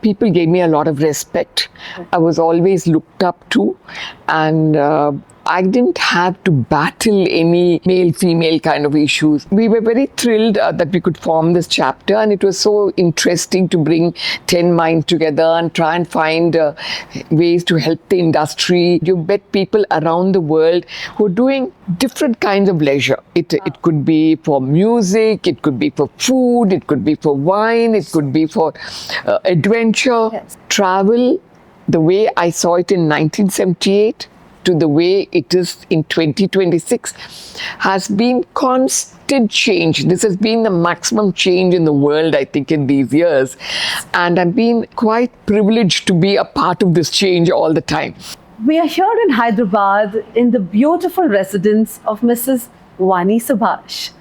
People gave me a lot of respect. I was always looked up to, and I didn't have to battle any male-female kind of issues. We were very thrilled that we could form this chapter, and it was so interesting to bring 10 minds together and try and find ways to help the industry. You met people around the world who are doing different kinds of leisure. It could be for music, it could be for food, it could be for wine, it could be for adventure. Yes. Travel, the way I saw it in 1978 to the way it is in 2026 has been constant change. This has been the maximum change in the world, I think, in these years. And I've been quite privileged to be a part of this change all the time. We are here in Hyderabad in the beautiful residence of Mrs. Vani Subhash.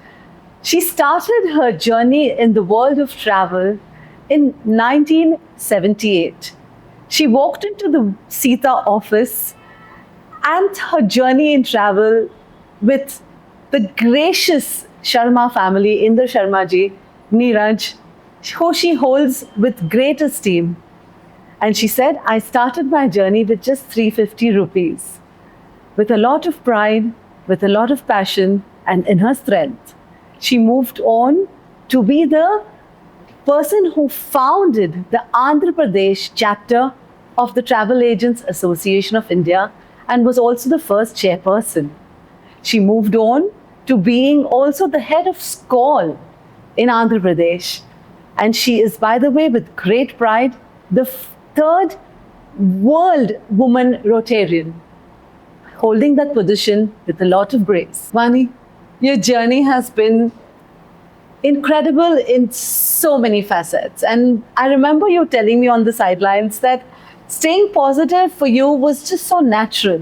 She started her journey in the world of travel in 1978. She walked into the Sita office and her journey in travel with the gracious Sharma family, Inder Sharma ji, Neeraj, who she holds with great esteem. And she said, I started my journey with just 350 rupees, with a lot of pride, with a lot of passion, and in her strength. She moved on to be the person who founded the Andhra Pradesh chapter of the Travel Agents Association of India and was also the first chairperson. She moved on to being also the head of SCOL in Andhra Pradesh. And she is, by the way, with great pride, the third world woman Rotarian, holding that position with a lot of grace. Vani, your journey has been incredible in so many facets. And I remember you telling me on the sidelines that staying positive for you was just so natural.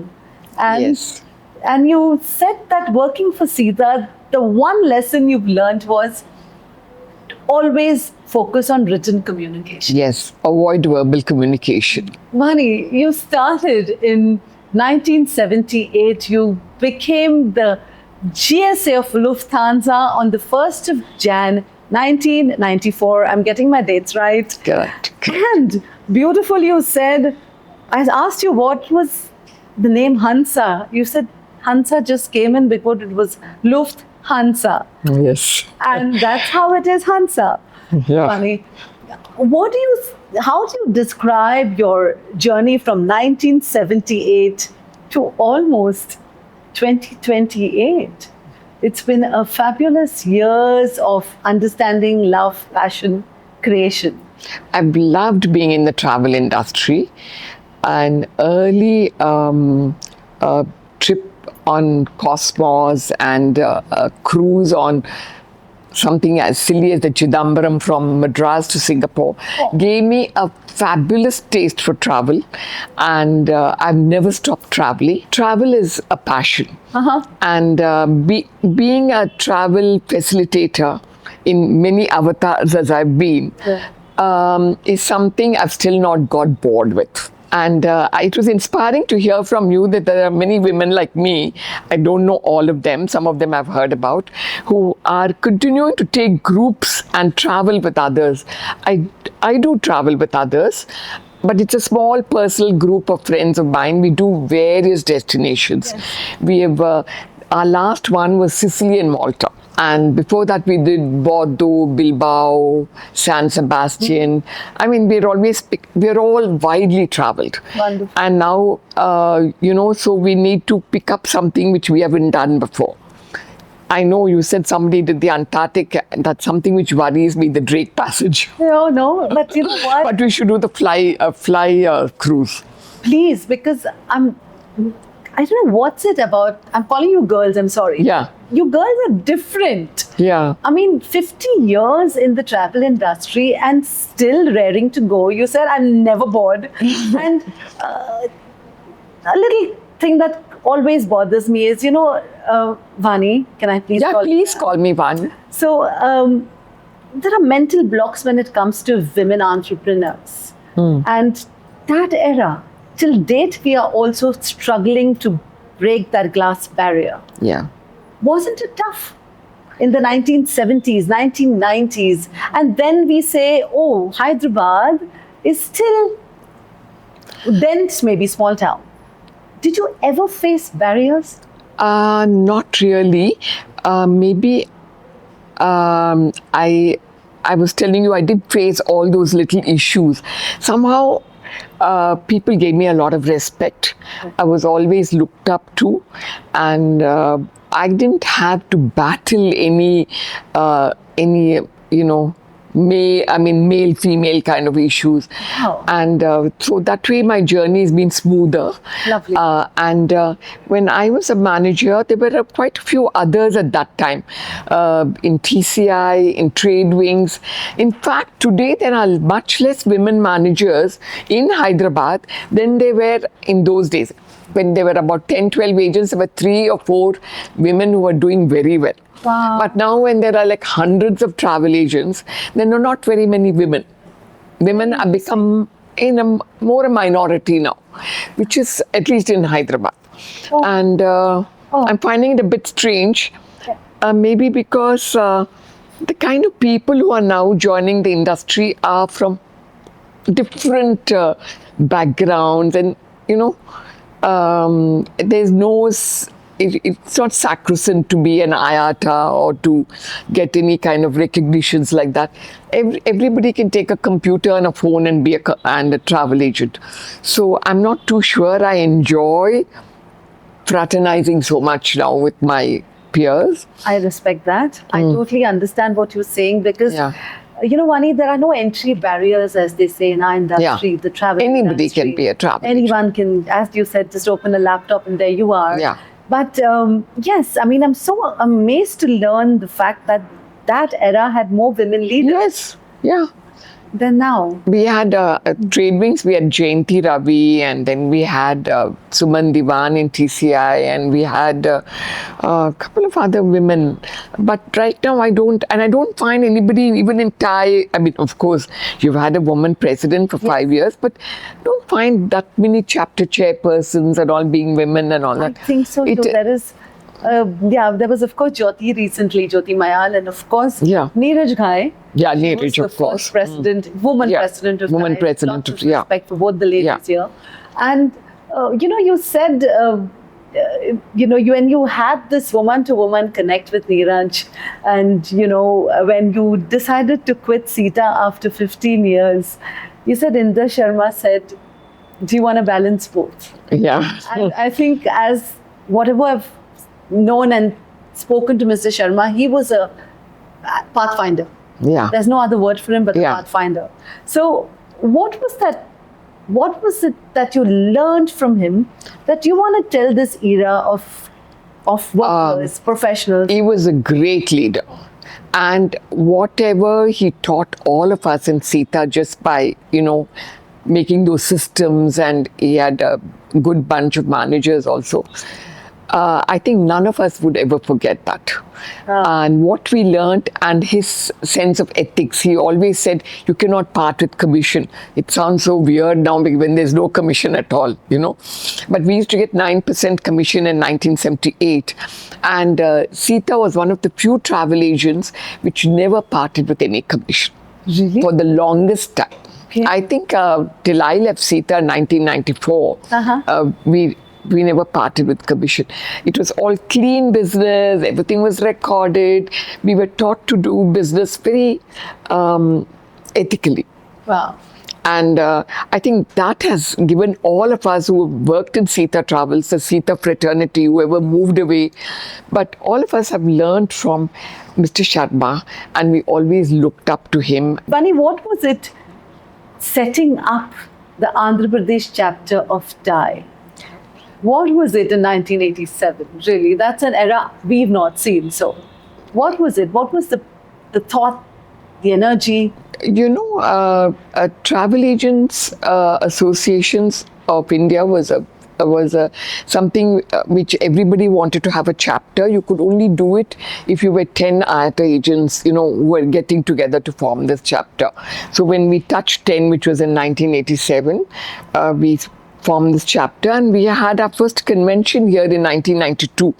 And, Yes. and you said that working for Sita, the one lesson you've learned was to always focus on written communication. Yes, avoid verbal communication. Vani, you started in 1978. You became the GSA of Lufthansa on the 1st of Jan 1994. I'm getting my dates right. Correct. And beautiful, you said, I asked you what was the name Hansa. You said Hansa just came in because it was Lufthansa. Yes. And that's how it is, Hansa. Yeah. Funny. How do you describe your journey from 1978 to almost 2028? It's been a fabulous years of understanding, love, passion, creation. I've loved being in the travel industry. An early trip on Cosmos and a cruise on something as silly as the Chidambaram from Madras to Singapore gave me a fabulous taste for travel, and I've never stopped traveling. Travel is a passion, and being a travel facilitator in many avatars as I've been is something I've still not got bored with. And it was inspiring to hear from you that there are many women like me, I don't know all of them, some of them I've heard about, who are continuing to take groups and travel with others. I do travel with others, but it's a small personal group of friends of mine. We do various destinations. Yes. We have, our last one was Sicily and Malta. And before that, we did Bordeaux, Bilbao, San Sebastian. I mean, we're all widely traveled. Wonderful. And now, so we need to pick up something which we haven't done before. I know you said somebody did the Antarctic. That's something which worries me, the Drake Passage. No, but you know what? But we should do the fly cruise. Please, because I don't know what's it about. I'm calling you girls, I'm sorry. Yeah. You girls are different. Yeah. I mean, 50 years in the travel industry and still raring to go. You said, I'm never bored. And a little thing that always bothers me is, Vani, can I please call Please call me Vani. So, there are mental blocks when it comes to women entrepreneurs. And that era, till date, we are also struggling to break that glass barrier. Yeah. Wasn't it tough in the 1970s, 1990s? And then we say, oh, Hyderabad is still dense, maybe small town. Did you ever face barriers? Not really. Maybe I was telling you I did face all those little issues. Somehow, people gave me a lot of respect. I was always looked up to, and I didn't have to battle any male female kind of issues. Wow. And so that way my journey has been smoother. Lovely. And when I was a manager, there were quite a few others at that time in TCI, in Trade Wings. In fact, today there are much less women managers in Hyderabad than there were in those days. When there were about 10, 12 agents, there were 3 or 4 women who were doing very well. Wow. But now when there are like hundreds of travel agents, there are not very many women. Women have become more a minority now, which is at least in Hyderabad. Oh. And I'm finding it a bit strange, maybe because the kind of people who are now joining the industry are from different backgrounds, and there's no it's not sacrosanct to be an IATA or to get any kind of recognitions like that. Everybody can take a computer and a phone and be a travel agent. So I'm not too sure I enjoy fraternizing so much now with my peers. I respect that. I totally understand what you're saying because, Vani, there are no entry barriers, as they say in our industry, the travel Anybody industry. can be a travel Anyone can, as you said, just open a laptop and there you are. Yeah. But yes, I mean, I'm so amazed to learn the fact that that era had more women leaders Yes, yeah. than now. We had Trade Wings, we had Jayanti Ravi, and then we had Suman Diwan in TCI, and we had a couple of other women. But right now I don't find anybody, even in Thai, I mean, of course, you've had a woman president for 5 years, but don't find that many chapter chairpersons and all being women and all that. I think so too. There is, there was of course Jyoti recently, Jyoti Mayal, and of course Neeraj Ghai. Yeah, She was Neeraj, the of course. first president, woman president of woman Ghai. president Lots of, of respect for both the ladies here. And you said, when you had this woman-to-woman connect with Neeraj, and when you decided to quit Sita after 15 years, you said Inder Sharma said, "Do you want to balance both?" Yeah. And I think, as whatever I've known and spoken to Mr. Sharma, he was a pathfinder. Yeah. There's no other word for him but a pathfinder. So what was it that you learned from him that you want to tell this era of workers, professionals? He was a great leader. And whatever he taught all of us in Sita just by, making those systems, and he had a good bunch of managers also. I think none of us would ever forget that. And what we learned, and his sense of ethics, he always said, you cannot part with commission. It sounds so weird now when there's no commission at all, But we used to get 9% commission in 1978. And Sita was one of the few travel agents which never parted with any commission. Really? For the longest time. Okay. I think till I left Sita in 1994, we never parted with commission. It was all clean business. Everything was recorded. We were taught to do business very ethically. Wow. And I think that has given all of us who have worked in Sita Travels, the Sita fraternity, whoever moved away, but all of us have learned from Mr. Sharma, and we always looked up to him. Bunny, what was it setting up the Andhra Pradesh chapter of TAI? What was it in 1987? Really, that's an era we've not seen. So, what was it? What was the thought, the energy? Travel Agents Associations of India was something which everybody wanted to have a chapter. You could only do it if you were 10 IATA agents, who were getting together to form this chapter. So when we touched 10, which was in 1987, we formed this chapter, and we had our first convention here in 1992,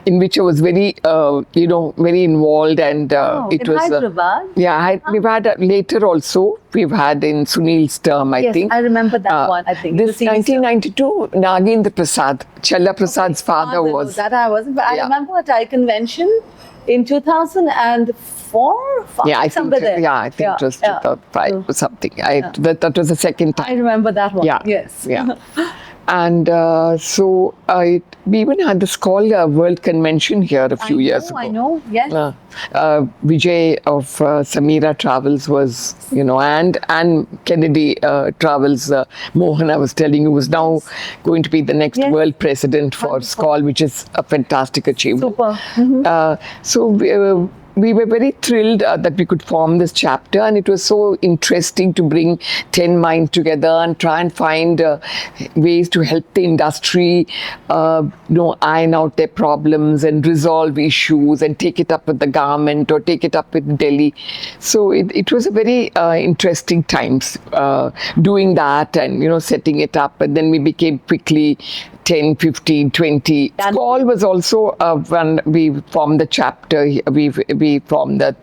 in which I was very, very involved, and it in was Hyderabad. We've had later also we've had in Sunil's term, I Yes, think. I remember that one, I think. This The series term. 1992, Nagendra Prasad, Challa Prasad's father was. That I wasn't, but I Yeah. remember a Thai convention in 2004, 5, Yeah, I think, somewhere there. it was 2005 or something. That was the second time. I remember that one. Yeah. Yes. Yeah. And so we even had this called World Convention here a few years ago. I know. Yes. Vijay of Samira Travels was, and Kennedy Travels, Mohan, I was telling you, was now going to be the next Yes. world president for Wonderful. SCOL, which is a fantastic achievement. Super. Mhm. So we were very thrilled that we could form this chapter, and it was so interesting to bring 10 Minds together and try and find ways to help the industry, iron out their problems and resolve issues and take it up with the government or take it up with Delhi. So it was a very interesting times doing that and, setting it up. And then we became quickly 10, 15, 20. And- SCOL was also when we formed the chapter. We formed the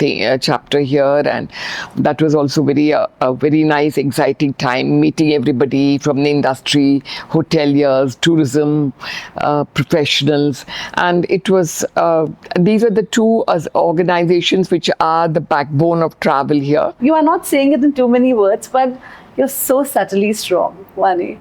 chapter here, and that was also a very nice, exciting time. Meeting everybody from the industry, hoteliers, tourism professionals, and it was. These are the two organizations which are the backbone of travel here. You are not saying it in too many words, but you're so subtly strong, Vani.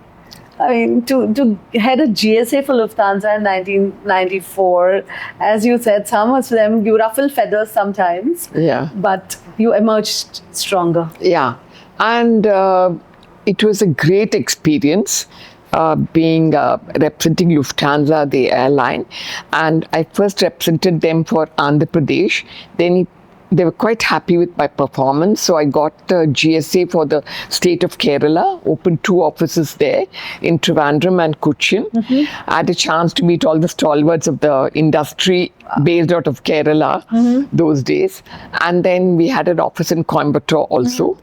I mean, to head a GSA for Lufthansa in 1994, as you said, some of them you ruffle feathers sometimes, Yeah. but you emerged stronger. Yeah, and it was a great experience being representing Lufthansa, the airline, and I first represented them for Andhra Pradesh. Then they were quite happy with my performance, so I got the GSA for the state of Kerala, opened 2 offices there in Trivandrum and Cochin. I had a chance to meet all the stalwarts of the industry based out of Kerala those days. And then we had an office in Coimbatore also.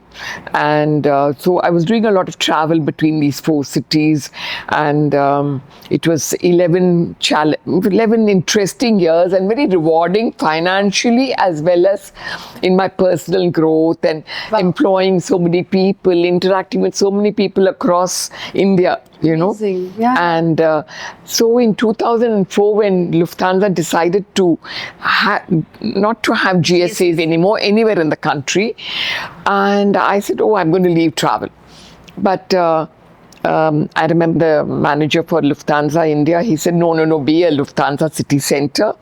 And so I was doing a lot of travel between these 4 cities, and it was 11 interesting years and very rewarding financially as well as in my personal growth and employing so many people, interacting with so many people across India. Amazing, yeah. And so in 2004, when Lufthansa decided to not to have GSAs anymore anywhere in the country, and I said, I'm going to leave travel. But I remember the manager for Lufthansa India, he said, no, be a Lufthansa city center.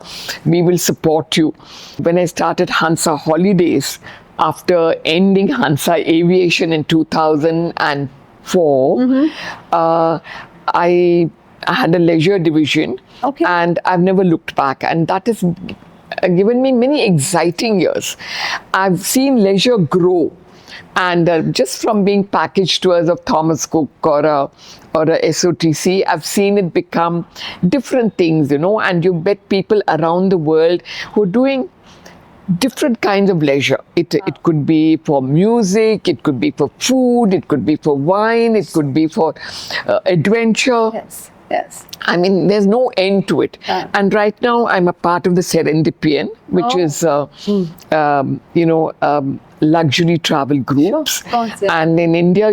We will support you. When I started Hansa Holidays, after ending Hansa Aviation in 2004, I had a leisure division, Okay. and I've never looked back. And that has given me many exciting years. I've seen leisure grow. And just from being package tours of Thomas Cook or a SOTC, I've seen it become different things, and you met people around the world who are doing different kinds of leisure. It could be for music, it could be for food, it could be for wine, it could be for adventure. Yes. I mean, there's no end to it. And right now, I'm a part of the Serendipian, which is, luxury travel groups. Sure, of course, yeah. And in India,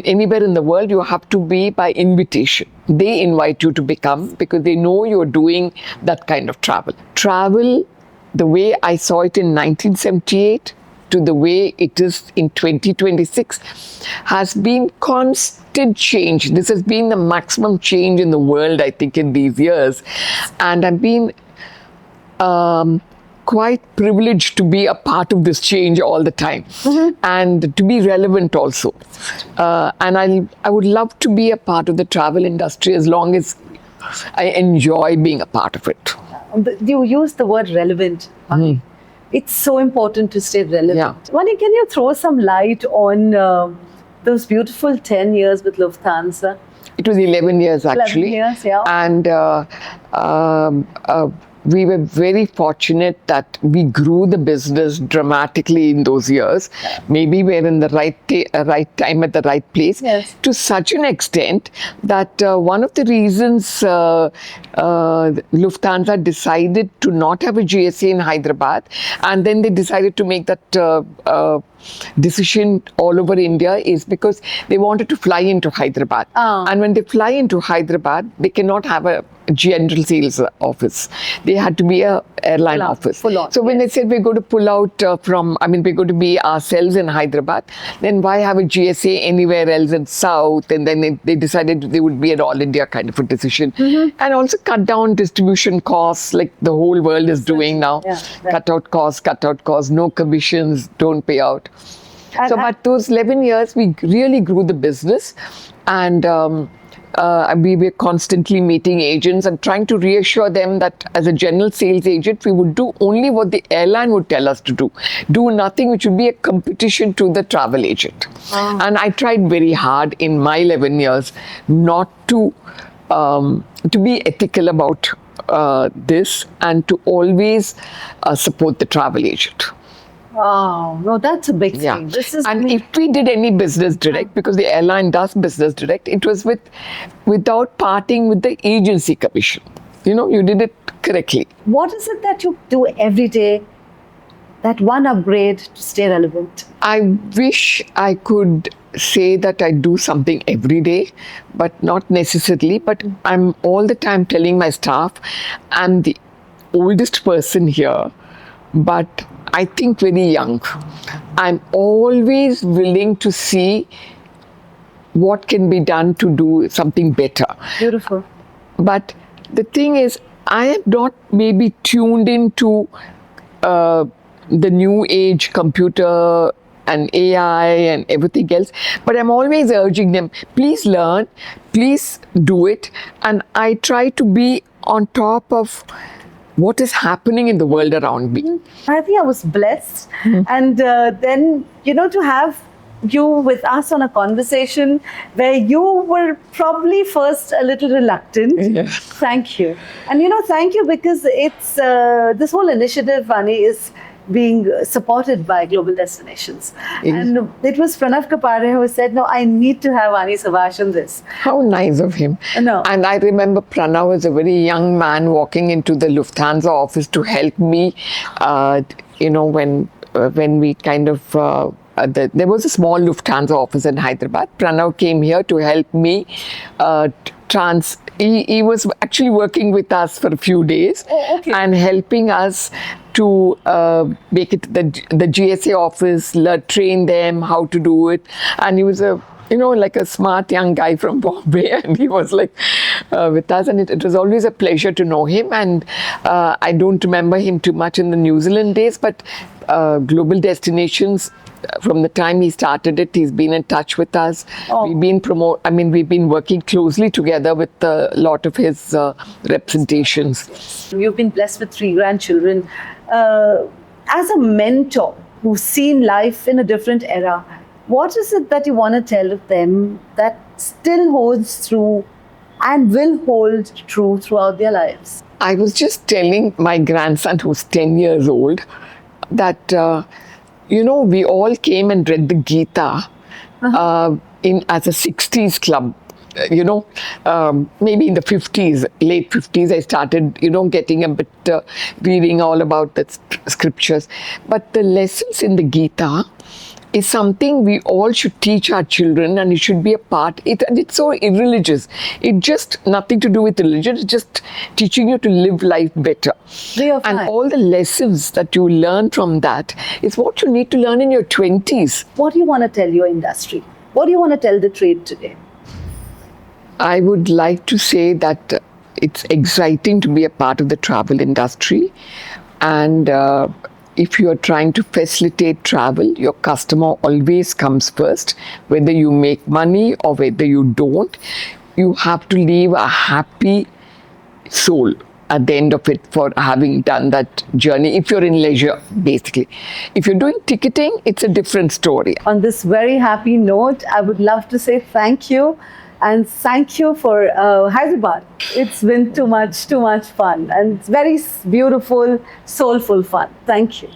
anywhere in the world, you have to be by invitation. They invite you to become because they know you're doing that kind of travel. Travel, the way I saw it in 1978 to the way it is in 2026 has been constant change. This has been the maximum change in the world, I think, in these years. And I've been quite privileged to be a part of this change all the time and to be relevant also. And I would love to be a part of the travel industry as long as I enjoy being a part of it. You used the word relevant. It's so important to stay relevant. Yeah. Vani, can you throw some light on those beautiful 10 years with Lufthansa? It was 11 years actually. 11 years, yeah. And we were very fortunate that we grew the business dramatically in those years. Maybe we're in the right time at the right place. Yes. To such an extent that one of the reasons Lufthansa decided to not have a GSA in Hyderabad, and then they decided to make that decision all over India, is because they wanted to fly into Hyderabad. Oh. And when they fly into Hyderabad, they cannot have a general sales office. They had to be a airline Full on, office. full on, So when yes. they said we're going to pull out we're going to be ourselves in Hyderabad, then why have a GSA anywhere else in South? And then they decided they would be an all India kind of a decision. And also cut down distribution costs like the whole world is doing now. Yeah, right. Cut out costs, no commissions, don't pay out. And- So, but those 11 years, we really grew the business, and we were constantly meeting agents and trying to reassure them that as a general sales agent, we would do only what the airline would tell us to do. Do nothing which would be a competition to the travel agent. And I tried very hard in my 11 years not to be ethical about this, and to always support the travel agent. Wow, no, that's a big Yeah. thing. This is, And if we did any business direct, because the airline does business direct, it was without parting with the agency commission. You did it correctly. what is it that you do every day, that one upgrade to stay relevant? I wish I could say that I do something every day, but not necessarily. But I'm all the time telling my staff, I'm the oldest person here, but I think very young. I'm always willing to see what can be done to do something better. Beautiful. But the thing is, I am not maybe tuned into the new age computer and AI and everything else, but I'm always urging them, please learn, please do it. And I try to be on top of what is happening in the world around me. I think I was blessed. And then, to have you with us on a conversation where you were probably first a little reluctant. Yeah. Thank you. And, thank you, because it's this whole initiative, Vani, is being supported by Global Destinations. Yes. And it was Pranav Kapare who said, no, I need to have Vani Subhash in this. How nice of him. No. And I remember Pranav was a very young man walking into the Lufthansa office to help me, when we kind of, there was a small Lufthansa office in Hyderabad. Pranav came here to help me he was actually working with us for a few days. Oh, okay. And helping us to make it the GSA office, train them how to do it. And he was like a smart young guy from Bombay, and he was like with us, and it was always a pleasure to know him. And I don't remember him too much in the New Zealand days, but Global Destinations, from the time he started it, he's been in touch with us. Oh. We've been working closely together with a lot of his representations. You've been blessed with 3 grandchildren. As a mentor who's seen life in a different era, what is it that you want to tell them that still holds true and will hold true throughout their lives? I was just telling my grandson, who's 10 years old, that, we all came and read the Gita as a 60s club. Maybe in the 50s, late 50s, I started, getting a bit, reading all about the scriptures. But the lessons in the Gita is something we all should teach our children, and it should be a part. It's so irreligious. It's just nothing to do with religion. It's just teaching you to live life better. And all the lessons that you learn from that is what you need to learn in your 20s. What do you want to tell your industry? What do you want to tell the trade today? I would like to say that it's exciting to be a part of the travel industry, and if you are trying to facilitate travel, your customer always comes first. Whether you make money or whether you don't, you have to leave a happy soul at the end of it for having done that journey, if you're in leisure, basically. If you're doing ticketing, it's a different story. On this very happy note, I would love to say thank you And thank you for Hyderabad. It's been too much fun. And it's very beautiful, soulful fun. Thank you.